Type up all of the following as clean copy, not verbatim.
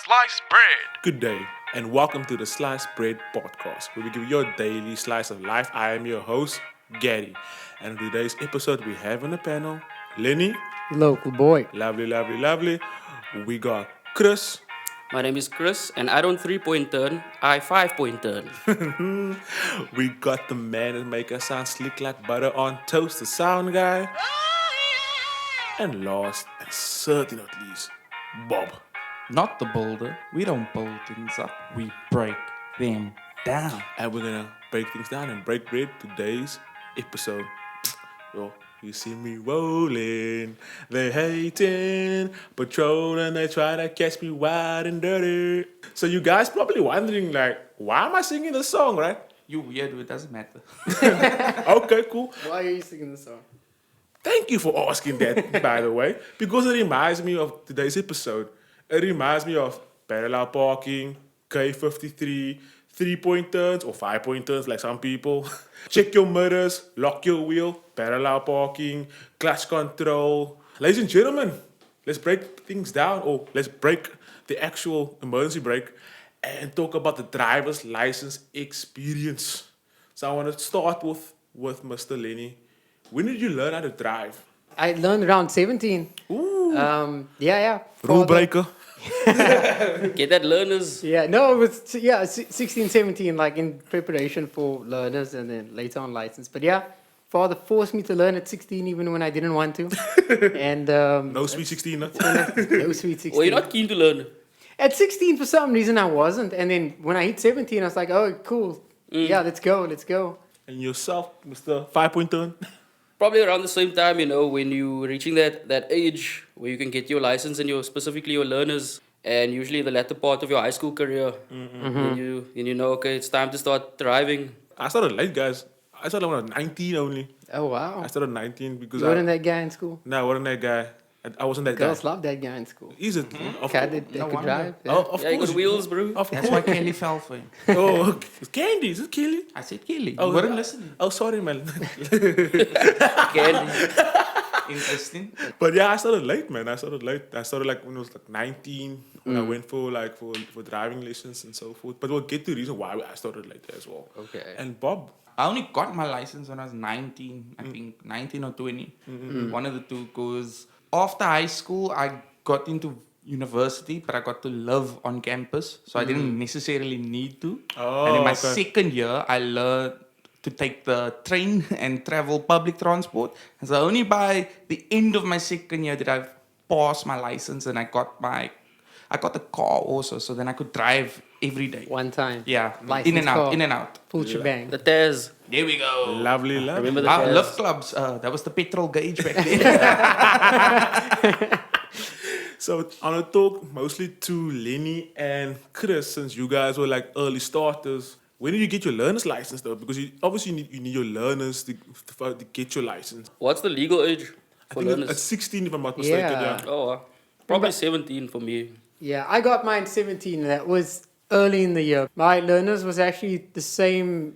Sliced Bread. Good day, and welcome to the Sliced Bread Podcast, where we give you your daily slice of life. I am your host, Gary, and in today's episode, we have on the panel Lenny, Local boy. lovely. We got Chris, My name is Chris, and I don't 3-point turn, I 5-point turn. we got the man that make us sound slick like butter on toast, the sound guy, and last and certainly not least, Bob. Not the builder. We don't build things up. We break them down. And we're gonna break things down and break bread today's episode. Well, you see me rolling, they hating, patrolling, they try to catch me wide and dirty. So you guys probably wondering like, why am I singing this song, right? You weird, it doesn't matter. Okay, cool. Why are you singing the song? Thank you for asking that, by the way, because it reminds me of today's episode. It reminds me of parallel parking, K53, 3-point turns or 5-point turns like some people. Check your mirrors, lock your wheel, parallel parking, clutch control. Ladies and gentlemen, let's break things down, or let's break the actual emergency brake and talk about the driver's license experience. So I want to start with Mr. Lenny. When did you learn how to drive? I learned around 17. Ooh. Yeah. Rule Father- breaker. Get that learners. Yeah, no, it was 16, 17, like in preparation for learners and then later on license. But yeah, father forced me to learn at 16 even when I didn't want to. And No sweet 16, no? no sweet 16. Well, you're not keen to learn. At 16, for some reason, I wasn't. And then when I hit 17, I was like, oh, cool. Yeah, let's go. And yourself, Mr. 5-point turn? Probably around the same time, when you're reaching that age where you can get your license and specifically your learners, and usually the latter part of your high school career, then you know, okay, it's time to start driving. I started late, guys. I started when I was 19 only. Oh, wow. I started 19 because You weren't that guy in school? No, I wasn't that guy. I wasn't that Girls guy. love that guy in school. Is it? Of Guy that could wonder. drive. Yeah. Oh, of Yeah, you course. got wheels, bro. Of That's course. why Kelly fell for him. Oh, okay. It's Candy. Is it Kelly? I said Kelly. Oh, You weren't listening. Oh, sorry, man. Candy. Interesting. But yeah, I started late, man. I started like when I was like 19, when I went for driving lessons and so forth. But we'll get to the reason why I started late as well. Okay. And Bob, I only got my license when I was 19. I think 19 or 20. One of the two. Because after high school, I got into university, but I got to live on campus. So I didn't necessarily need to. Oh, and in my okay. second year, I learned to take the train and travel public transport. And so only by the end of my second year did I pass my license, and I got a car also, so then I could drive every day. One time. Yeah, License in and out, car. in and out. Full shebang. The Taz. There we go. lovely. Remember the Ah, Taz? lift clubs. That was the petrol gauge back then. So I want to talk mostly to Lenny and Chris, since you guys were like early starters. When did you get your learner's license though? Because obviously you need your learners to get your license. What's the legal age I for think learners? it's 16 if I'm not mistaken. Yeah. Yeah. Oh, probably 17 for me. Yeah, I got mine 17, and that was early in the year. My learners was actually the same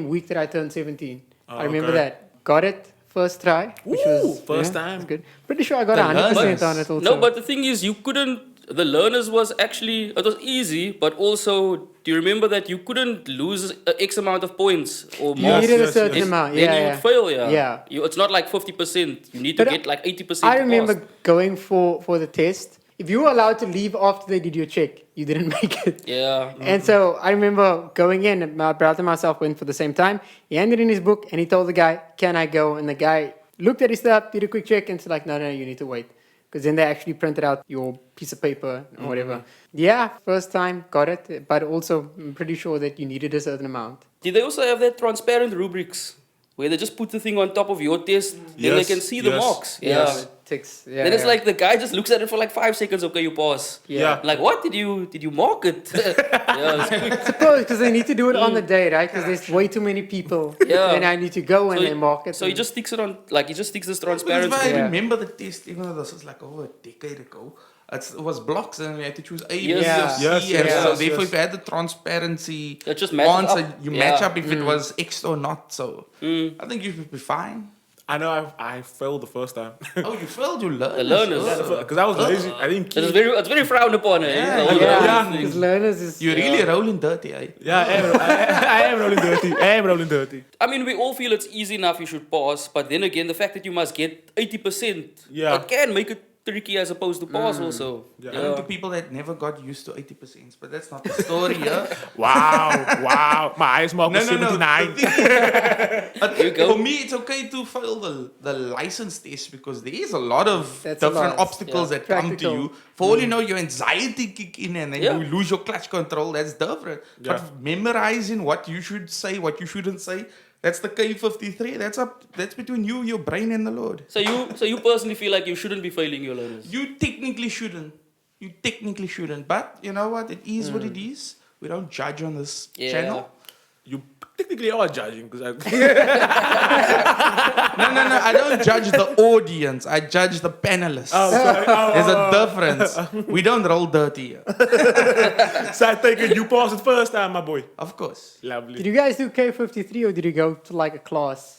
week that I turned 17. I remember okay. that. Got it first try, which Ooh, was first yeah, time. was good. Pretty sure I got The 100% learners. on it also. No, but the thing is, you couldn't. The learners was actually, it was easy, but also, do you remember that you couldn't lose X amount of points or you more? needed a yes, certain yes. amount. Then Yeah, you yeah. would fail, yeah. Yeah. It's not like 50%. You need to But get like 80%. I remember passed. going for the test. If you were allowed to leave after they did your check, you didn't make it. Yeah. And so I remember going in, and my brother and myself went for the same time. He handed in his book, and he told the guy, "Can I go?" And the guy looked at his stuff, did a quick check, and said like, "No, you need to wait." Because then they actually printed out your piece of paper or whatever. Yeah, first time, got it. But also, I'm pretty sure that you needed a certain amount. Did they also have that transparent rubrics where they just put the thing on top of your test, then they Yes, can see the yes, marks? Yeah. yes. Ticks. Yeah, Then it's yeah. like the guy just looks at it for like 5 seconds. Okay, you pass. Yeah. Like what did you mark it? Yeah. It's quick. Suppose, because they need to do it on the day, right? Because there's way too many people. Yeah. And I need to go and they mark it. So he and- just sticks it on, like he just sticks this That's transparent. why I Yeah. remember the test, even though this was like over a decade ago. It was blocks, and we had to choose A, B, Yes. or C. Yes, and yes, so yes, therefore, yes. if you had the transparency It just matches answer, up. you Yeah. match up if it was X or not. So I think you should be fine. I know I failed the first time. Oh, you failed your learners. The learners. Because I was lazy. I didn't keep. It's very frowned upon. Eh? Yeah, The whole Yeah, learning because thing. learners is. You're really rolling dirty, eh? Yeah, I am rolling dirty. I am rolling dirty. I mean, we all feel it's easy enough you should pass, but then again, the fact that you must get 80%, Yeah. it can make it tricky as opposed to pass also. Yeah. I know to people that never got used to 80%, but that's not the story, yeah? Wow. My highest mark was No. 79. There you go. For me, it's okay to fail the license test because there is a lot of That's a different lot. obstacles Yeah. that come to Practical. you. For all you know, your anxiety kick in and then Yeah. you lose your clutch control. That's different. Yeah. But memorizing what you should say, what you shouldn't say, that's the K53. That's between you, your brain, and the Lord. So you personally feel like you shouldn't be failing your learners? You technically shouldn't. But you know what? It is what it is. We don't judge on this Yeah. channel. You technically are judging because No. I don't judge the audience. I judge the panelists. There's a difference. We don't roll dirty here. So I take it you passed it first time, my boy. Of course. Did Lovely. you guys do K53 or did you go to like a class?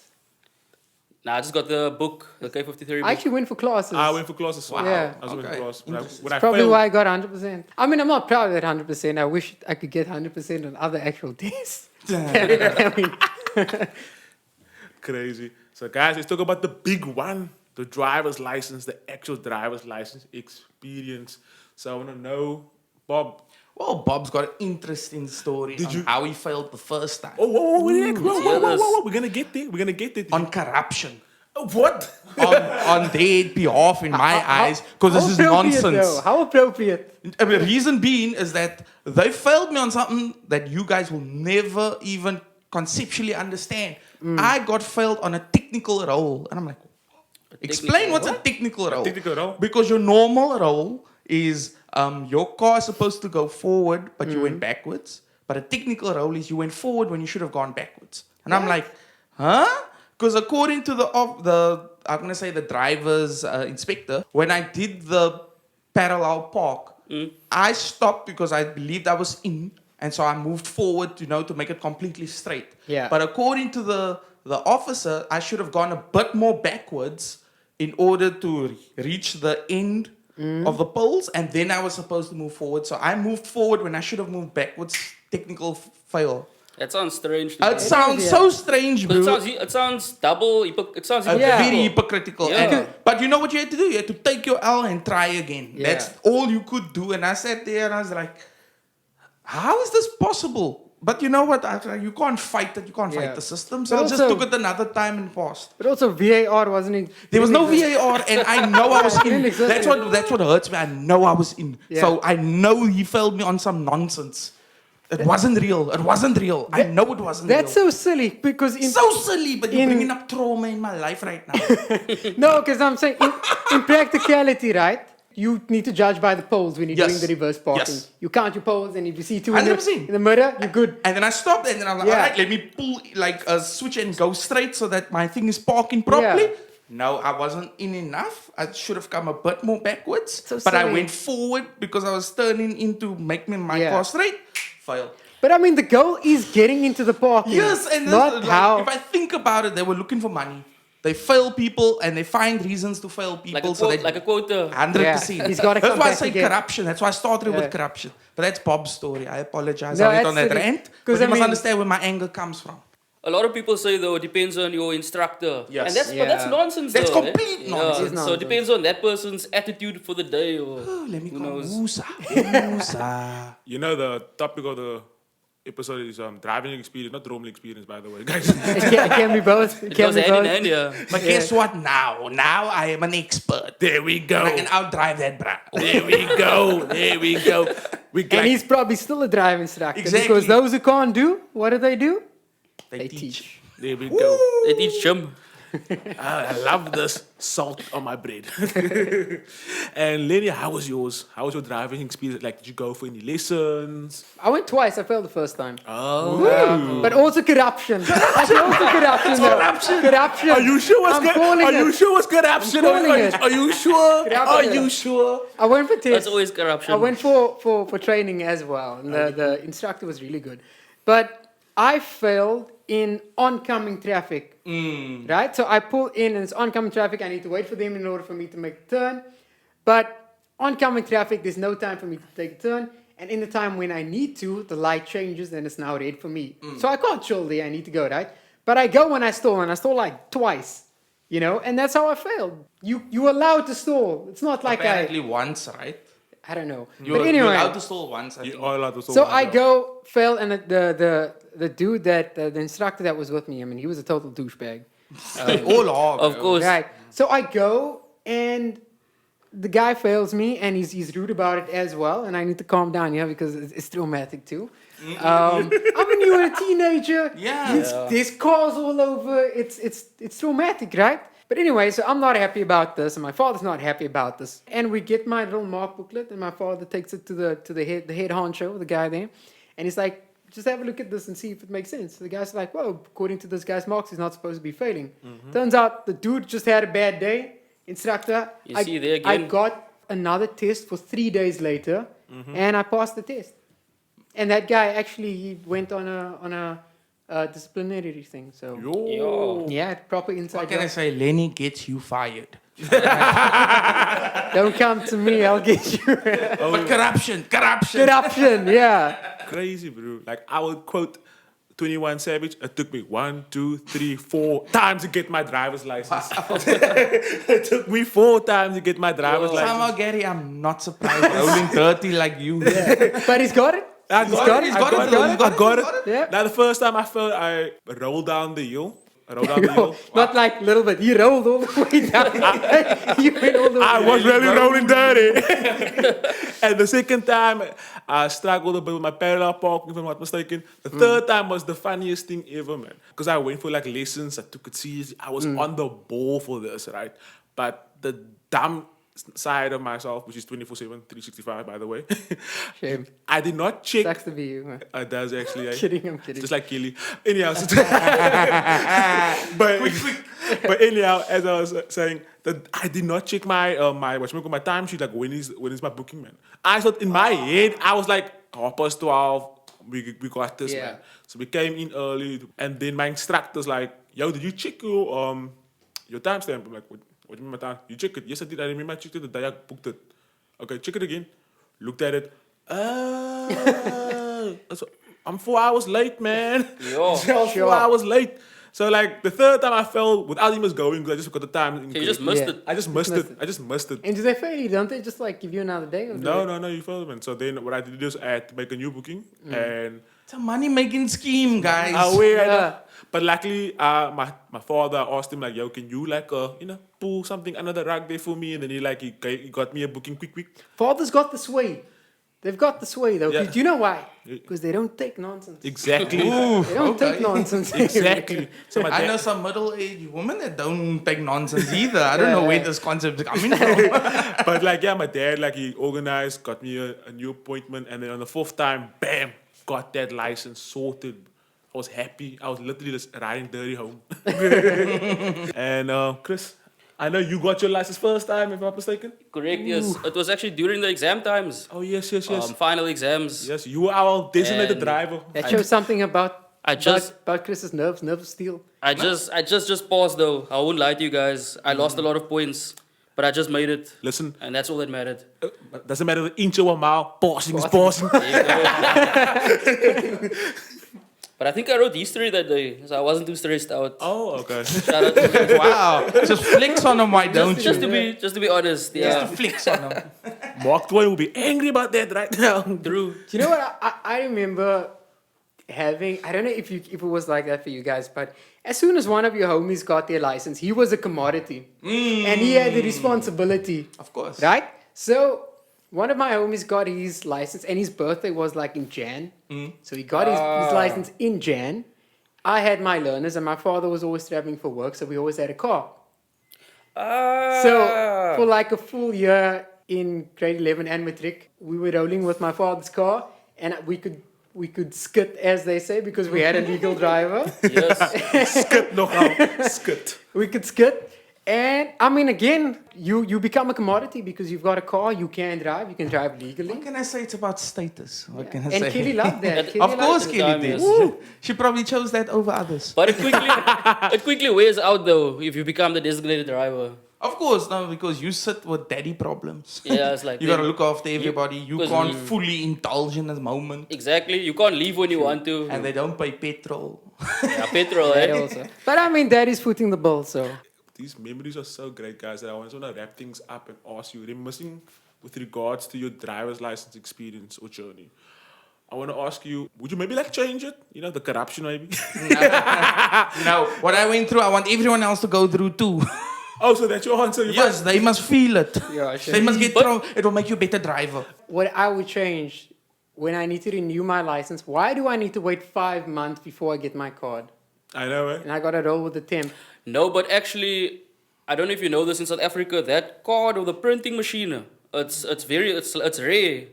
Nah, I just got the book, the K53 book. I actually went for classes. I went for classes. Wow. Yeah. I was went for Okay. classes. Interesting. When I Probably failed, why I got 100%. I mean, I'm not proud of that 100%. I wish I could get 100% on other actual tests. I mean, crazy. So guys, let's talk about the big one, the driver's license, the actual driver's license experience. So I want to know, Bob. Well, Bob's got an interesting story Did on you- how he failed the first time. Whoa, we're gonna get there. On corruption. What? on their behalf, in my eyes, because this how is appropriate, nonsense. though. How appropriate. The reason being is that they failed me on something that you guys will never even conceptually understand. I got failed on a technical role. And I'm like, explain what's a technical role. technical role? Because your normal role is your car is supposed to go forward, but you went backwards. But a technical role is you went forward when you should have gone backwards. And I'm like, huh? Because according to I'm gonna say the driver's inspector, when I did the parallel park, I stopped because I believed I was in, and so I moved forward, to make it completely straight. Yeah. But according to the officer, I should have gone a bit more backwards in order to reach the end of the poles, and then I was supposed to move forward. So I moved forward when I should have moved backwards. Technical fail. That sounds strange. To me. It sounds yeah. so strange, But bro. it sounds double. It sounds Very hypocritical. hypocritical. Yeah. But you know what you had to do? You had to take your L and try again. Yeah. That's all you could do. And I sat there and I was like, how is this possible? But you know what? You can't fight it. You can't Yeah. fight the system. So But I just also- took it another time and passed. But also VAR wasn't in. There was no VAR, and I know I was It in. didn't exist. That's what hurts me. I know I was in. Yeah. So I know he failed me on some nonsense. It wasn't real. It wasn't real. I know it wasn't That's real. so silly because in So silly, but you're in- bringing up trauma in my life right now. no, because I'm saying in practicality, right? You need to judge by the poles when you're Yes. doing the reverse parking. Yes. You count your poles, and if you see two 100%. in the mirror, you're good. And then I stopped, and then I'm like, Yeah. all right, let me pull like a switch and go straight so that my thing is parking properly. Yeah. No, I wasn't in enough. I should have come a bit more backwards. So but I silly. went forward because I was turning in to make my Yeah. car straight. Fail. But I mean, the goal is getting into the parking. Yes, and this, not like, how. if I think about it, they were looking for money. They fail people and they find reasons to fail people. Like a so quote, they like a quota. 100%. Yeah, he's gotta That's come why I back say again. corruption. That's why I started Yeah. with corruption. But that's Bob's story. I apologize. No, I went on that absolutely. rant. 'Cause But you I must mean- understand where my anger comes from. A lot of people say though it depends on your instructor. Yes. And but that's Yeah. nonsense. That's though, complete eh? nonsense. It is So nonsense. it depends on that person's attitude for the day or Oh, let me who go. knows. Musa. You know the topic of the episode is driving experience, not roaming experience, by the way, guys. It can be both. It It can goes be hand in both. hand, yeah. But guess what now? Now I am an expert. There we go. And I can outdrive that bra. There we go. There we go. We And he's probably still a driving instructor. Exactly. Because those who can't do, what do? They teach. There we go. They teach Jim. I love this salt on my bread. And Lenny, how was yours? How was your driving experience? Like, did you go for any lessons? I went twice. I failed the first time. Oh. But also corruption. I said also corruption. though. Corruption. Are you sure it's I'm good? calling Are you it. sure it's good option? I'm calling it. Are you sure? Corruption. Are you sure? I went for tests. That's always corruption. I went for training as well. And the instructor was really good. But I failed in oncoming traffic. Right? So I pull in and it's oncoming traffic. I need to wait for them in order for me to make the turn. But oncoming traffic, there's no time for me to take a turn. And in the time when I need to, the light changes and it's now red for me. So I can't chill there. I need to go, right? But I go when I stall, and I stall like twice, and that's how I failed. You're allowed to stall. It's not like Apparently once, right? I don't know. You're, but anyway, you're allowed to stall once, I think. You are allowed to so I go, fail, and the dude the instructor that was with me, I mean, he was a total douchebag. They all are, Of bro. course. Right. So I go, and the guy fails me, and he's rude about it as well, and I need to calm down, because it's traumatic too. I mean, you're a teenager. Yeah. There's cars all over. It's traumatic, right? But anyway, so I'm not happy about this, and my father's not happy about this. And we get my little mark booklet, and my father takes it to the head honcho, the guy there, and he's like, just have a look at this and see if it makes sense. So the guy's like, well, according to this guy's marks, he's not supposed to be failing. Turns out the dude just had a bad day. Instructor, You see there I again. got another test for 3 days later, and I passed the test. And that guy actually he went on a disciplinary thing. So Yo. yeah, proper inside What can I job. say? Lenny gets you fired. Don't come to me, I'll get you. But corruption. Good option, yeah. Crazy, bro. Like, I would quote 21 Savage. It took me 1, 2, 3, 4 times to get my driver's license. It took me 4 times to get my driver's license. Somehow, Gary, I'm not surprised. Rolling dirty like you. But he's got it. I got it. He's I got got it, it. bro. I got it. Yeah. Now, the first time I felt I rolled down the hill. I rolled down the hill. Not like a little bit. He rolled all the way down. You went all the way I down. was really rolling dirty. And the second time, I struggled a bit with my parallel parking, if I'm not mistaken. The third time was the funniest thing ever, man. Because I went for like lessons, I took it seriously. I was on the ball for this, right? But the dumb side of myself, which is 24/7, 365, by the way, Shame. I did not check. Sucks to be you. Man. It does actually. I'm kidding. Just like Kelly. Anyhow, but anyhow, as I was saying, that I did not check my my time sheet. Like when is my booking, man? I thought in my head I was like 12:30. We got this, Yeah. man. So we came in early, and then my instructor's like, "Yo, did you check your timestamp?" I'm like, "What do you mean my time? You check it?" "Yes, I did. I remember I checked it the day I booked it." "Okay, check it again." Looked at it. So I'm 4 hours late, man. Yo. Just 4 hours late. So like the third time I fell without even going because I just got the time. So you just missed Yeah. it. I just missed it. I just missed it. And do they fail you? Don't they just like give you another day? Or do they- No, you failed, man. So then what I did is I had to make a new booking and It's a money-making scheme, guys. Yeah. but luckily, my father asked him like, "Yo, can you like pull something under the rug there for me?" And then he got me a booking quick. Father's got the sway. They've got the sway though. Yeah. Do you know why? Because they don't take nonsense. Exactly. They don't take nonsense. Exactly. So my I dad, know some middle-aged women that don't take nonsense either. I don't know where this concept is coming from. but like my dad he organized, got me a new appointment, and then on the 4th time, bam, got that license sorted. I was happy. I was literally just riding dirty home. And Chris, I know you got your license first time, if I'm not mistaken. Correct, yes. It was actually during the exam times. Oh yes. Final exams. Yes, you were our designated And- driver. That shows something about about Chris's nerves of steel. I just paused though. I won't lie to you guys. I lost a lot of points, but I just made it. Listen, And that's all that mattered. doesn't matter the inch or a mile. Passing is passing. There you go. But I think I wrote history that day, so I wasn't too stressed out. Oh, okay. Shout out to Wow. Just flex on them, why don't you? just to be honest, yeah. Just flex on them. Mark Twain will be angry about that right now. True. Do you know what I remember having? I don't know if it was like that for you guys, but as soon as one of your homies got their license, he was a commodity, and he had the responsibility, Of course. right? So one of my homies got his license, and his birthday was like in Jan, so he got his license in Jan. I had my learners, and my father was always traveling for work, so we always had a car. So for like a full year in grade 11 and matric, we were rolling with my father's car, and we could skit, as they say, because we had a legal driver. Yes. Skit nogal. Skit. We could skit, And I mean, again, you become a commodity because you've got a car, you can drive, you can drive legally. What can I say? It's about status. What can I And say? Kelly loved that. Kelly Of loved course, it. Kelly time, did. yes. Woo! She probably chose that over others. But it quickly wears out though if you become the designated driver. Of course, no, because you sit with daddy problems. Yeah, it's like You gotta look after everybody. You because can't fully indulge in the moment. Exactly. You can't leave when you want to. And they don't pay petrol. Yeah, petrol, That eh? also. But I mean, daddy's footing the bill, so. These memories are so great, guys, that I just want to wrap things up and ask you, reminiscing with regards to your driver's license experience or journey. I want to ask you, would you maybe like change it? You know, the corruption maybe? No, what I went through, I want everyone else to go through too. Oh, so that's your answer? Yes, they must feel it. Yeah, They must get But- through. It will make you a better driver. What I would change when I need to renew my license, why do I need to wait 5 months before I get my card? I know, eh? And I got to roll with the temp. No, but actually, I don't know if you know this in South Africa, that card or the printing machine, it's rare.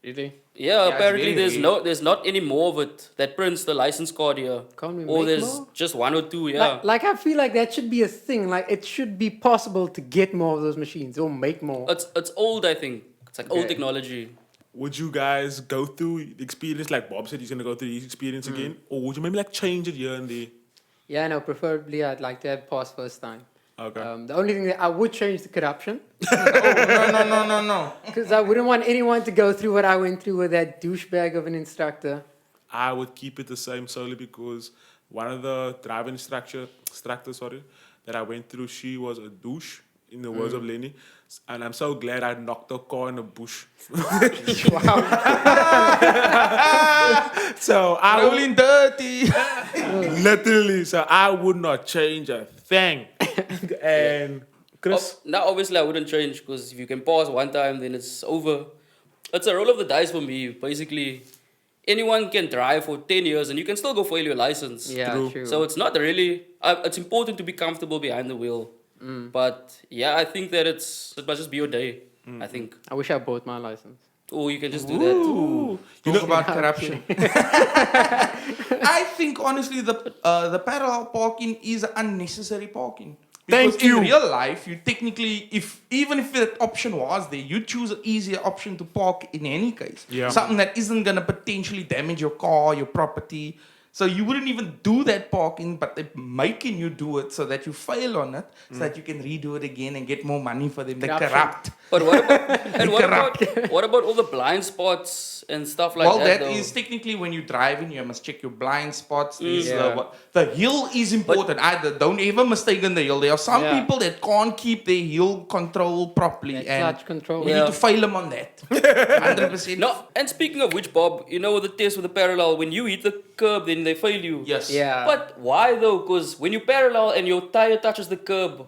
Really? Yeah, it's apparently very rare. there's not any more of it that prints the license card here. Can't we Or make there's more? just one or two, yeah. Like, I feel like that should be a thing. Like, it should be possible to get more of those machines or make more. It's old, I think. It's like old Okay. technology. Would you guys go through the experience like Bob said he's going to go through his experience again? Or would you maybe like change it here and there? Yeah, no, preferably I'd like to have pass first time. Okay. The only thing that I would change the corruption No. because I wouldn't want anyone to go through what I went through with that douchebag of an instructor. I would keep it the same solely because one of the driving instructors, that I went through, she was a douche, in the words of Lenny. And I'm so glad I knocked her car in the bush. So I would, Rolling dirty. literally, so I would not change a thing. And Chris, Now, obviously, I wouldn't change because if you can pause one time, then it's over. It's a roll of the dice for me. Basically, anyone can drive for 10 years and you can still go fail your license. Yeah, True. true. So it's not really. It's important to be comfortable behind the wheel. But yeah, I think that it must just be your day. I think. I wish I bought my license. Or you can just do that. ooh, Talk about corruption. I think honestly the parallel parking is unnecessary parking. Because Thank you. in real life, you technically, even if that option was there, you choose an easier option to park in any case. Yeah. Something that isn't gonna potentially damage your car, your property. So you wouldn't even do that parking, but they're making you do it so that you fail on it, so that you can redo it again and get more money for them. They're Corruption. corrupt. But what about and Corrupt. what about all the blind spots and stuff like Well, that? that though? is technically when you're driving, you must check your blind spots. There's Yeah. the hill is important. Don't ever mistake in the hill. There are some Yeah. people that can't keep their hill control properly, That and clutch control. we Yeah. need to fail them on that. 100%. No, and speaking of which, Bob, you know the test with the parallel, when you hit the curb, then they fail you. Yes. Yeah. But why though? Because when you parallel and your tire touches the curb,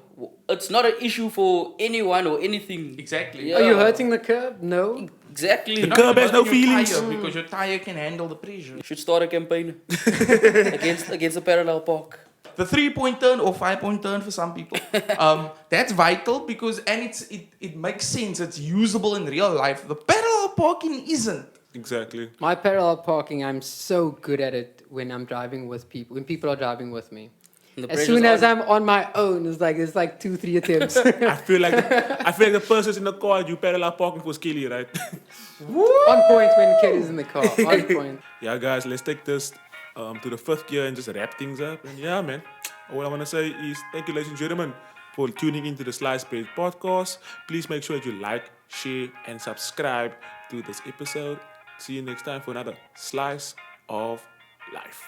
it's not an issue for anyone or anything. Exactly. Yeah. Are you hurting the curb? No. Exactly. The curb has no Hurting your feelings. tire, because your tire can handle the pressure. You should start a campaign against the parallel park. The 3-point turn or 5-point turn for some people, that's vital because it makes sense. It's usable in real life. The parallel parking isn't. exactly. My parallel parking, I'm so good at it when I'm driving with people, when people are driving with me. And the As pressure's soon as on. I'm on my own, it's like 2-3 attempts. I feel like the person's in the car, you parallel parking for Skilly, right? On point when kid is in the car. On point. Yeah, guys, let's take this to the 5th gear and just wrap things up. And yeah, man, all I want to say is thank you, ladies and gentlemen, for tuning into the Slice Bread podcast. Please make sure that you like, share, and subscribe to this episode. See you next time for another Slice of Life.